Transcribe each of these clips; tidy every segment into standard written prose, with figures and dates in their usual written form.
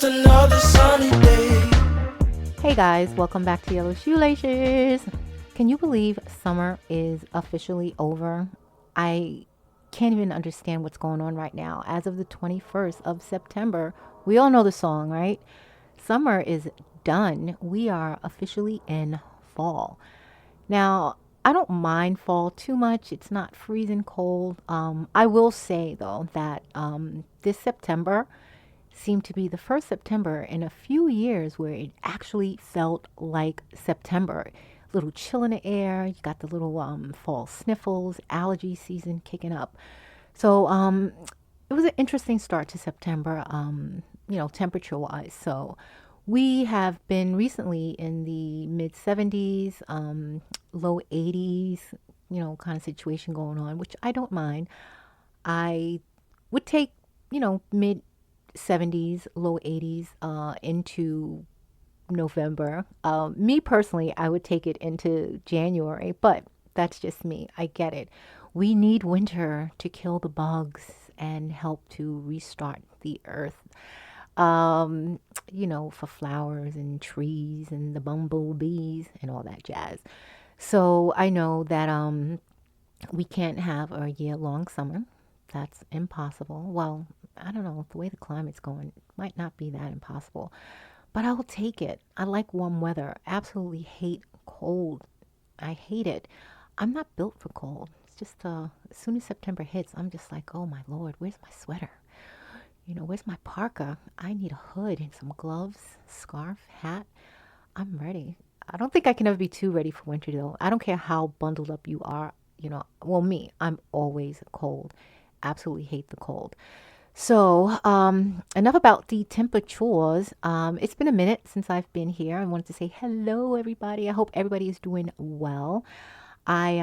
another sunny day. Hey guys, welcome back to Yellow Shoelaces. Can you believe summer is officially over? I can't even understand what's going on right now. As of the 21st of September, we all know the song, right? Summer is done. We are officially in fall. Now, I don't mind fall too much. It's not freezing cold. I will say though that this September seemed to be the first September in a few years where it actually felt like September. A little chill in the air. You got the little fall sniffles, allergy season kicking up. So it was an interesting start to September, temperature wise. So we have been recently in the mid 70s, low 80s, kind of situation going on, which I don't mind. I would take, mid 70s, low 80s into November. Me personally, I would take it into January, but that's just me. I get it. We need winter to kill the bugs and help to restart the earth. For flowers and trees and the bumblebees and all that jazz. So I know that we can't have a year-long summer. That's impossible. Well, I don't know. The way the climate's going, it might not be that impossible. But I will take it. I like warm weather. Absolutely hate cold. I hate it. I'm not built for cold. It's just as soon as September hits, I'm just like, oh my Lord, where's my sweater? Where's my parka? I need a hood and some gloves, scarf, hat. I'm ready. I don't think I can ever be too ready for winter though. I don't care how bundled up you are. Well, me, I'm always cold. Absolutely hate the cold. So, enough about the temperatures. It's been a minute since I've been here. I wanted to say hello, everybody. I hope everybody is doing well. I,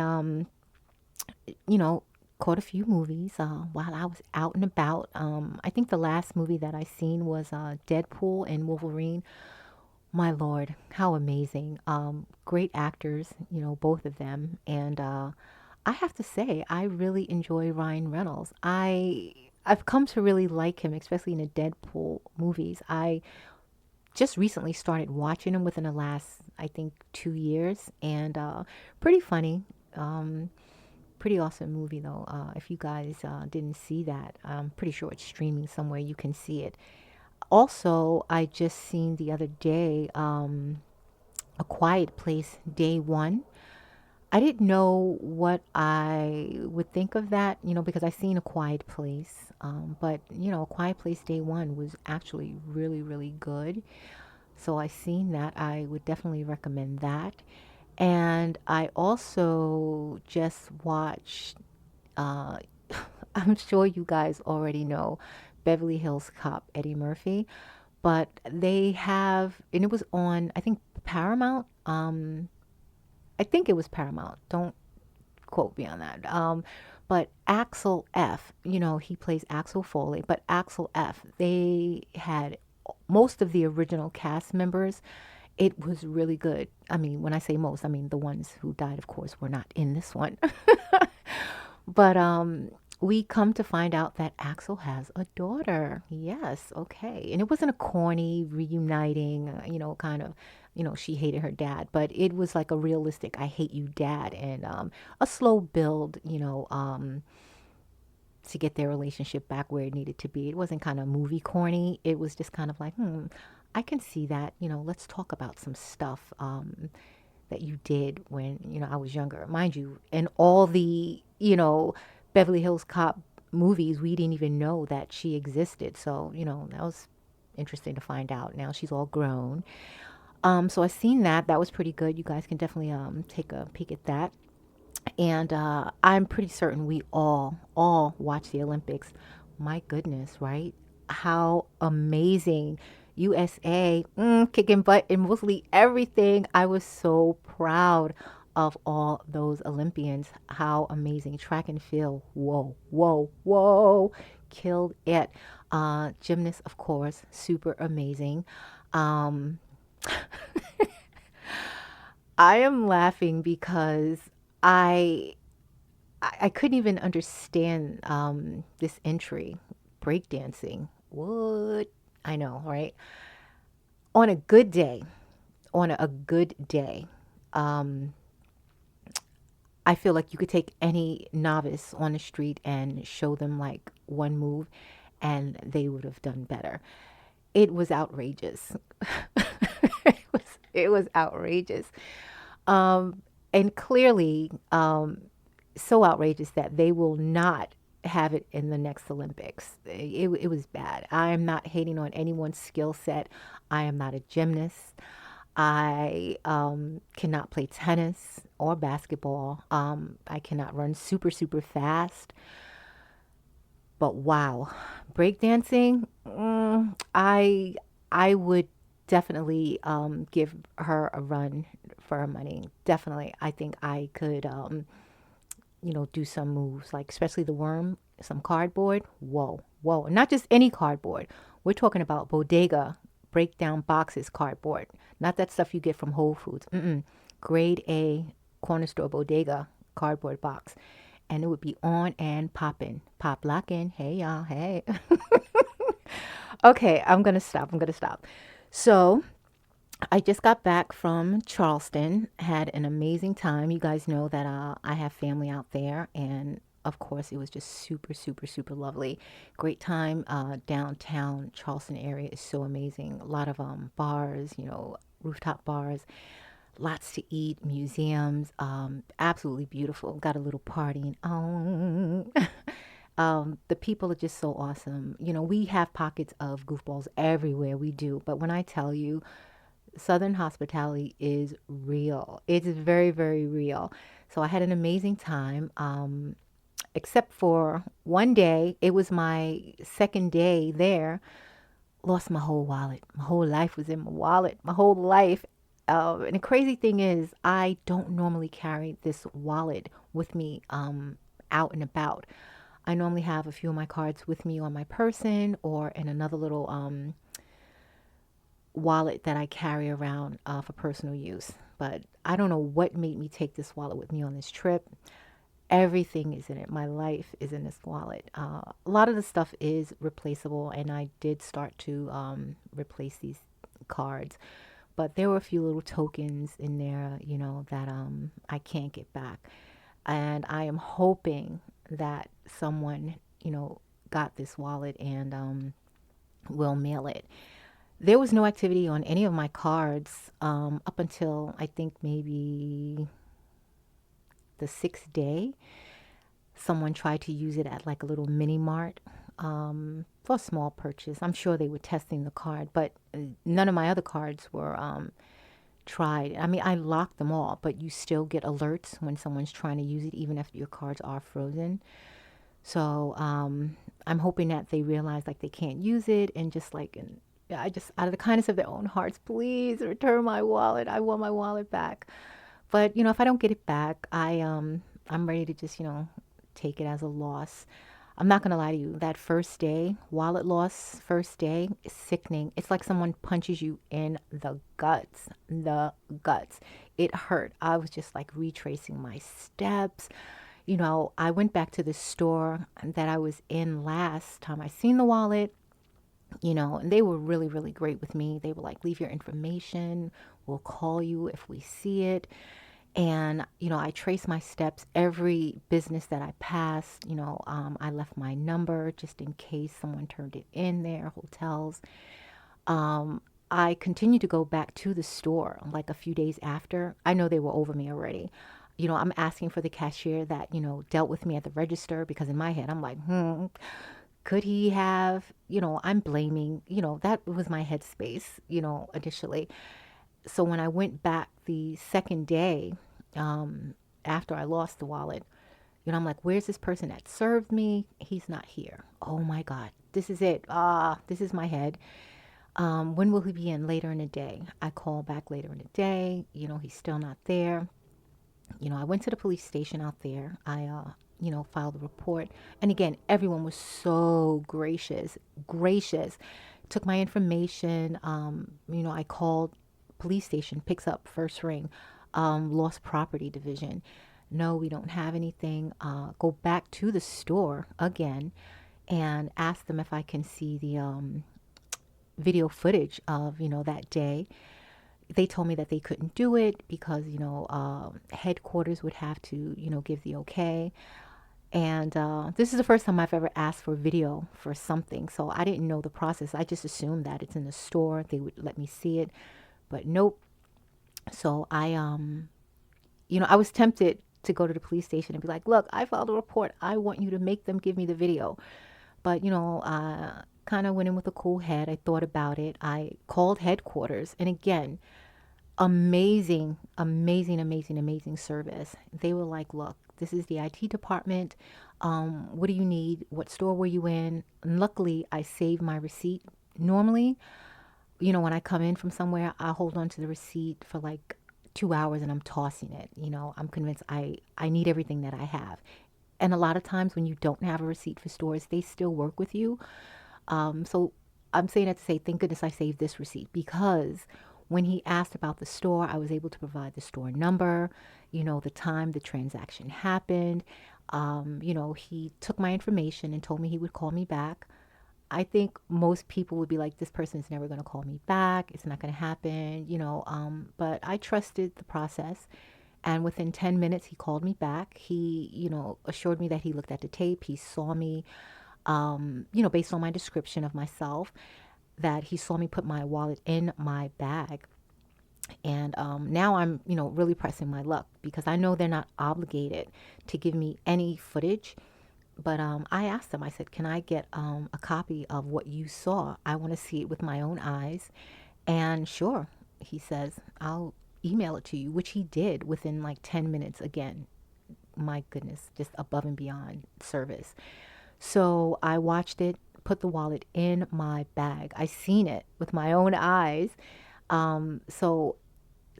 you know, caught a few movies while I was out and about. I think the last movie that I seen was Deadpool and Wolverine. My Lord, how amazing. Great actors, both of them. And I have to say, I really enjoy Ryan Reynolds. I've come to really like him, especially in the Deadpool movies. I just recently started watching him within the last, I think, 2 years, and pretty funny. Um, Pretty awesome movie though. If you guys didn't see that, I'm pretty sure it's streaming somewhere. You can see it. Also, I just seen the other day A Quiet Place Day One. I didn't know what I would think of that, because I seen A Quiet Place. But, A Quiet Place Day One was actually really, really good. So I seen that. I would definitely recommend that. And I also just watched, uh, I'm sure you guys already know Beverly Hills Cop Eddie Murphy, but they have, and it was on, I think, Paramount. I think it was Paramount. Don't quote me on that. But Axel F, he plays Axel Foley, but Axel F, they had most of the original cast members. It was really good. I mean, when I say most, I mean the ones who died, of course, were not in this one. But we come to find out that Axel has a daughter. Yes, okay. And it wasn't a corny reuniting, kind of, she hated her dad, but it was like a realistic I hate you dad and a slow build, to get their relationship back where it needed to be. It wasn't kind of movie corny. It was just kind of like, I can see that, let's talk about some stuff that you did when, I was younger. Mind you, and all the, Beverly Hills Cop movies, we didn't even know that she existed. So, that was interesting to find out. Now she's all grown. So I seen that. That was pretty good. You guys can definitely take a peek at that. And I'm pretty certain we all watch the Olympics. My goodness, right? How amazing. USA, kicking butt in mostly everything. I was so proud of all those Olympians. How amazing. Track and field. Whoa, whoa, whoa. Killed it. Gymnasts, of course, super amazing. Um, I am laughing because I I couldn't even understand this entry, breakdancing. What? I know, right? On a good day, on a good day, um, I feel like you could take any novice on the street and show them like one move and they would have done better. It was outrageous. It was outrageous. Um, and clearly, so outrageous that they will not have it in the next Olympics. It was bad. I am not hating on anyone's skill set. I am not a gymnast. I cannot play tennis or basketball. I cannot run super, super fast. But wow, breakdancing, I would definitely give her a run for her money. Definitely, I think I could do some moves like especially the worm, some cardboard. Whoa, whoa, not just any cardboard. We're talking about bodega breakdown boxes cardboard, not that stuff you get from Whole Foods. Grade A corner store bodega cardboard box, and it would be on and popping, pop locking. Hey y'all, hey. Okay, I'm gonna stop. I'm gonna stop. So I just got back from Charleston, had an amazing time. You guys know that I have family out there, and of course, it was just super, super, super lovely. Great time. Downtown Charleston area is so amazing. A lot of bars, rooftop bars, lots to eat, museums. Absolutely beautiful. Got a little partying on. The people are just so awesome. We have pockets of goofballs everywhere. We do. But when I tell you, Southern hospitality is real. It's very, very real. So I had an amazing time. Except for one day, it was my second day there. Lost my whole wallet. My whole life was in my wallet. My whole life. And the crazy thing is, I don't normally carry this wallet with me out and about. I normally have a few of my cards with me on my person or in another little wallet that I carry around for personal use. But I don't know what made me take this wallet with me on this trip. Everything is in it. My life is in this wallet. A lot of the stuff is replaceable, and I did start to replace these cards. But there were a few little tokens in there, that I can't get back. And I am hoping that someone, got this wallet and will mail it. There was no activity on any of my cards up until I think maybe the sixth day. Someone tried to use it at like a little mini mart for a small purchase. I'm sure they were testing the card, but none of my other cards were tried. I mean, I locked them all, but you still get alerts when someone's trying to use it, even if your cards are frozen. So I'm hoping that they realize like they can't use it and just like, and I just out of the kindness of their own hearts, please return my wallet. I want my wallet back. But if I don't get it back, I'm ready to just take it as a loss. I'm not gonna lie to you. That first day, wallet loss, first day is sickening. It's like someone punches you in the guts. The guts. It hurt. I was just like retracing my steps. I went back to the store that I was in last time I seen the wallet, and they were really, really great with me. They were like, leave your information. We'll call you if we see it. And, I traced my steps, every business that I passed. I left my number just in case someone turned it in there, hotels. I continued to go back to the store like a few days after. I know they were over me already. I'm asking for the cashier that, dealt with me at the register because in my head, I'm like, could he have, I'm blaming, that was my headspace, initially. So when I went back the second day, after I lost the wallet, I'm like, where's this person that served me? He's not here. Oh my God, this is it. This is my head. When will he be in later in the day? I call back later in the day. He's still not there. I went to the police station out there. I, filed a report. And again, everyone was so gracious, gracious. Took my information. I called police station, picks up first ring, lost property division. No, we don't have anything. Go back to the store again and ask them if I can see video footage of, that day. They told me that they couldn't do it because, headquarters would have to, give the okay. And this is the first time I've ever asked for video for something. So I didn't know the process. I just assumed that it's in the store. They would let me see it. But nope. So I was tempted to go to the police station and be like, look, I filed a report. I want you to make them give me the video. But, kind of went in with a cool head. I thought about it. I called headquarters. And again, amazing, amazing, amazing, amazing service. They were like, look, this is the IT department. What do you need? What store were you in? And luckily, I saved my receipt. Normally, when I come in from somewhere, I hold on to the receipt for like 2 hours and I'm tossing it. I'm convinced I need everything that I have. And a lot of times when you don't have a receipt for stores, they still work with you. So I'm saying that to say, thank goodness I saved this receipt, because when he asked about the store, I was able to provide the store number, the time the transaction happened. He took my information and told me he would call me back. I think most people would be like, this person is never going to call me back. It's not going to happen, but I trusted the process. And within 10 minutes, he called me back. He, assured me that he looked at the tape. He saw me, based on my description of myself, that he saw me put my wallet in my bag. And now I'm, really pressing my luck, because I know they're not obligated to give me any footage. But I asked them, I said, can I get a copy of what you saw? I want to see it with my own eyes. And sure, he says, I'll email it to you, which he did within like 10 minutes. Again, my goodness, just above and beyond service. So I watched it, put the wallet in my bag. I seen it with my own eyes. So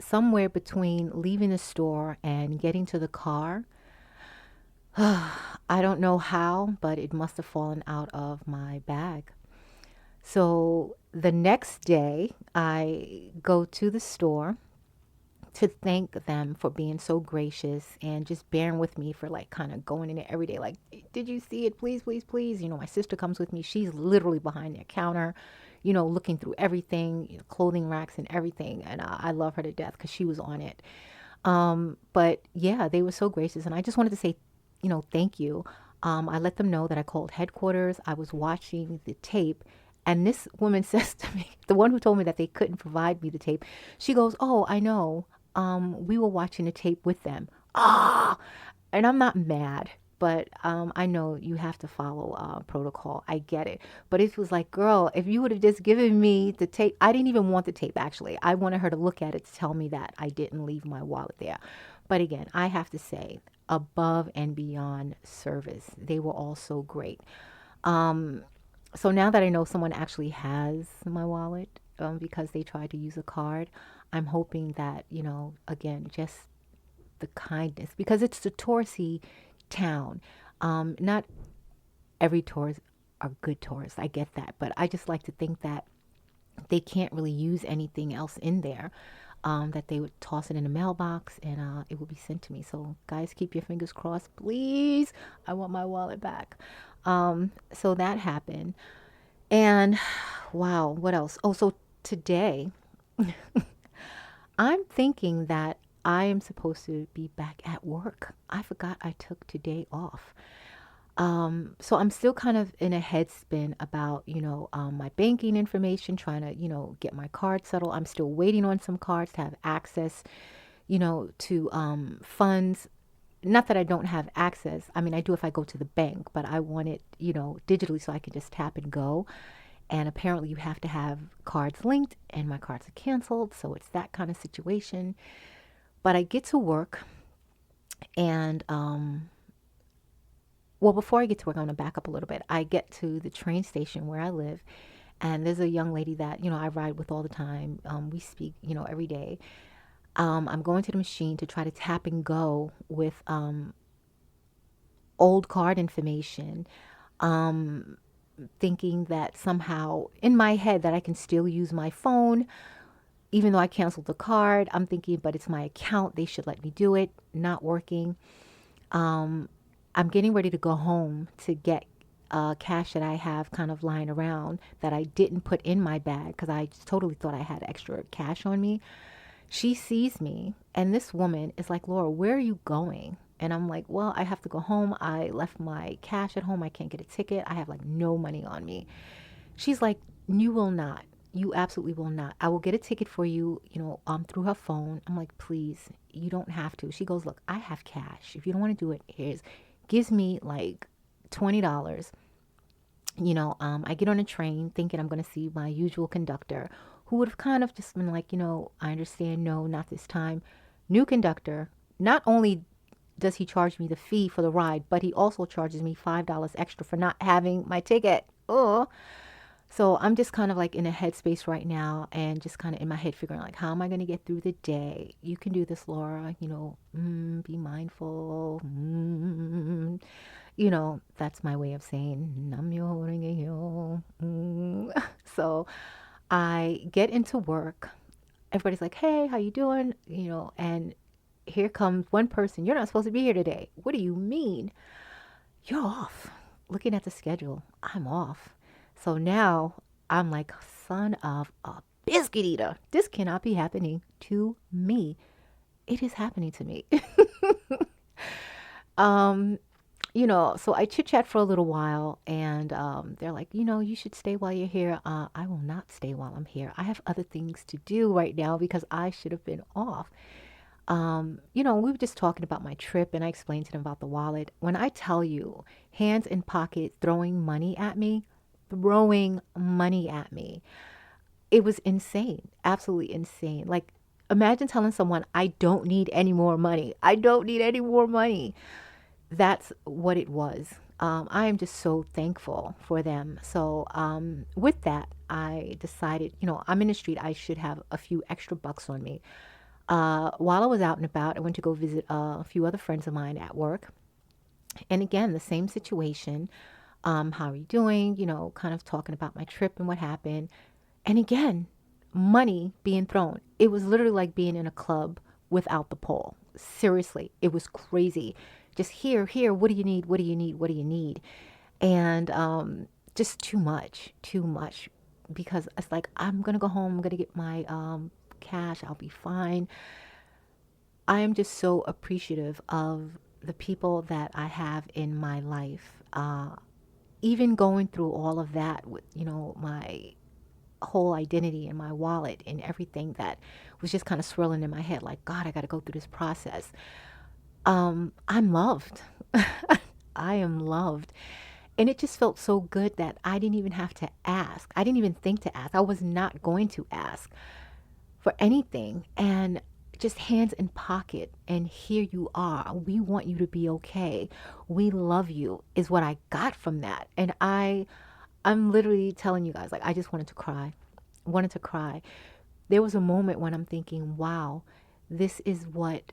somewhere between leaving the store and getting to the car, I don't know how, but it must have fallen out of my bag. So the next day, I go to the store to thank them for being so gracious and just bearing with me for like kind of going in there every day. Like, did you see it? Please, please, please. My sister comes with me. She's literally behind the counter, looking through everything, clothing racks and everything. And I love her to death because she was on it. But yeah, they were so gracious. And I just wanted to say, thank you. I let them know that I called headquarters. I was watching the tape. And this woman says to me, the one who told me that they couldn't provide me the tape, she goes, oh, I know. We were watching the tape with them. And I'm not mad, but I know you have to follow protocol. I get it. But it was like, girl, if you would have just given me the tape, I didn't even want the tape, actually. I wanted her to look at it to tell me that I didn't leave my wallet there. But again, I have to say, above and beyond service. They were all so great. So now that I know someone actually has my wallet, because they tried to use a card, I'm hoping that, again, just the kindness, because it's the touristy town. Not every tourist are good tourists. I get that. But I just like to think that they can't really use anything else in there. That they would toss it in a mailbox and it would be sent to me. So guys, keep your fingers crossed, please. I want my wallet back. So that happened. And wow, what else? Oh, so today I'm thinking that I am supposed to be back at work. I forgot I took today off. So I'm still kind of in a head spin about, my banking information, trying to, get my card settled. I'm still waiting on some cards to have access, to funds. Not that I don't have access. I mean, I do if I go to the bank, but I want it, digitally so I can just tap and go. And apparently you have to have cards linked, and my cards are canceled. So it's that kind of situation. But I get to work and, well, before I get to work, I'm going to back up a little bit. I get to the train station where I live, and there's a young lady that, I ride with all the time. We speak, every day. I'm going to the machine to try to tap and go with old card information, thinking that somehow in my head that I can still use my phone, even though I canceled the card. I'm thinking, but it's my account. They should let me do it. Not working. I'm getting ready to go home to get cash that I have kind of lying around that I didn't put in my bag because I just totally thought I had extra cash on me. She sees me, and this woman is like, Laura, where are you going? And I'm like, well, I have to go home. I left my cash at home. I can't get a ticket. I have like no money on me. She's like, you will not. You absolutely will not. I will get a ticket for you, through her phone. I'm like, please, you don't have to. She goes, look, I have cash. If you don't want to do it, gives me like $20. I get on a train thinking I'm going to see my usual conductor who would have kind of just been like, I understand. No, not this time. New conductor. Not only does he charge me the fee for the ride, but he also charges me $5 extra for not having my ticket. Oh, so I'm just kind of like in a headspace right now and just kind of in my head figuring like, how am I going to get through the day? You can do this, Laura. Be mindful. That's my way of saying Namyo Renge-kyo. So I get into work. Everybody's like, hey, how you doing? And here comes one person. You're not supposed to be here today. What do you mean? You're off. Looking at the schedule, I'm off. So now I'm like, son of a biscuit eater. This cannot be happening to me. It is happening to me. um, so I chit chat for a little while and they're like, you should stay while you're here. I will not stay while I'm here. I have other things to do right now because I should have been off. We were just talking about my trip and I explained to them about the wallet. When I tell you, hands in pocket, throwing money at me, it was insane, absolutely insane. Like, imagine telling someone, I don't need any more money. I don't need any more money. That's what it was. I am just so thankful for them. So with that, I decided, I'm in the street. I should have a few extra bucks on me. While I was out and about, I went to go visit a few other friends of mine at work. And again, the same situation. How are you doing? Kind of talking about my trip and what happened. And again, money being thrown. It was literally like being in a club without the pole. Seriously, it was crazy. Just here, what do you need? What do you need? What do you need? And just too much. Because it's like, I'm going to go home. I'm going to get my cash. I'll be fine. I am just so appreciative of the people that I have in my life. Even going through all of that with, my whole identity and my wallet and everything that was just kind of swirling in my head like, God, I got to go through this process. I'm loved. I am loved. And it just felt so good that I didn't even have to ask. I didn't even think to ask. I was not going to ask for anything. And just hands in pocket. And here you are. We want you to be okay. We love you is what I got from that. And I'm literally telling you guys, like, I just wanted to cry. There was a moment when I'm thinking, wow, this is what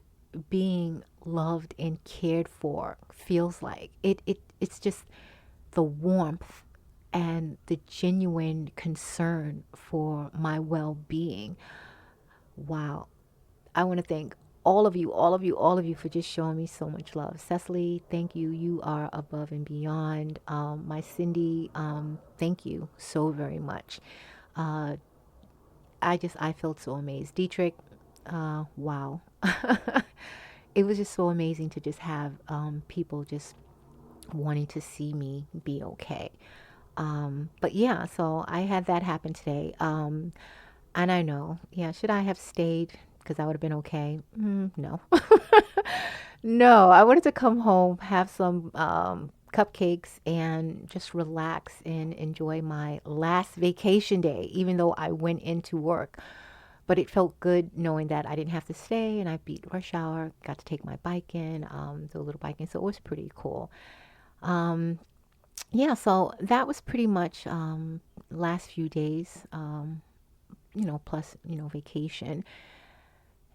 being loved and cared for feels like. It's just the warmth and the genuine concern for my well-being. Wow. I want to thank all of you for just showing me so much love. Cecily, thank you. You are above and beyond. My Cindy, thank you so very much. I felt so amazed. Dietrich, wow. It was just so amazing to just have people just wanting to see me be okay. But yeah, so I had that happen today. And I know, yeah, should I have stayed? Because I would have been okay. No. No, I wanted to come home, have some cupcakes, and just relax and enjoy my last vacation day, even though I went into work. But it felt good knowing that I didn't have to stay and I beat rush hour, got to take my bike in, do a little biking. So it was pretty cool. Yeah, so that was pretty much last few days, plus, vacation.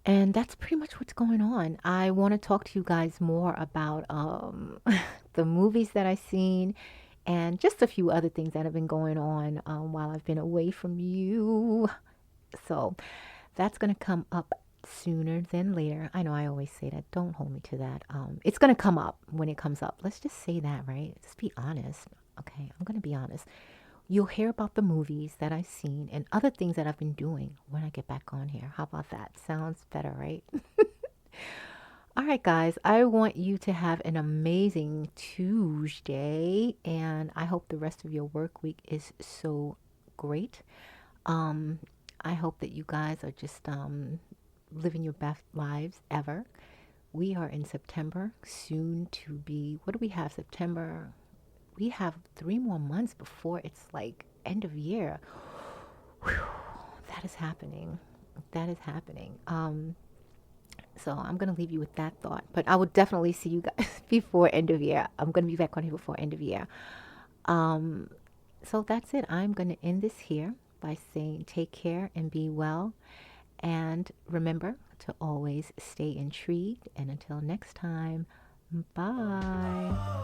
And that's pretty much what's going on. I want to talk to you guys more about the movies that I've seen and just a few other things that have been going on while I've been away from you. So that's going to come up sooner than later. I know I always say that. Don't hold me to that. It's going to come up when it comes up. Let's just say that, right? Just be honest. Okay, I'm going to be honest. You'll hear about the movies that I've seen and other things that I've been doing when I get back on here. How about that? Sounds better, right? All right, guys, I want you to have an amazing Tuesday, and I hope the rest of your work week is so great. Um, I hope that you guys are just living your best lives ever. We are in September, soon to be, what do we have? September. We have 3 more months before it's like end of year. Whew, that is happening. That is happening. So I'm gonna leave you with that thought. But I will definitely see you guys before end of year. I'm gonna be back on here before end of year. Um, so that's it. I'm gonna end this here by saying take care and be well. And remember to always stay intrigued. And until next time, bye.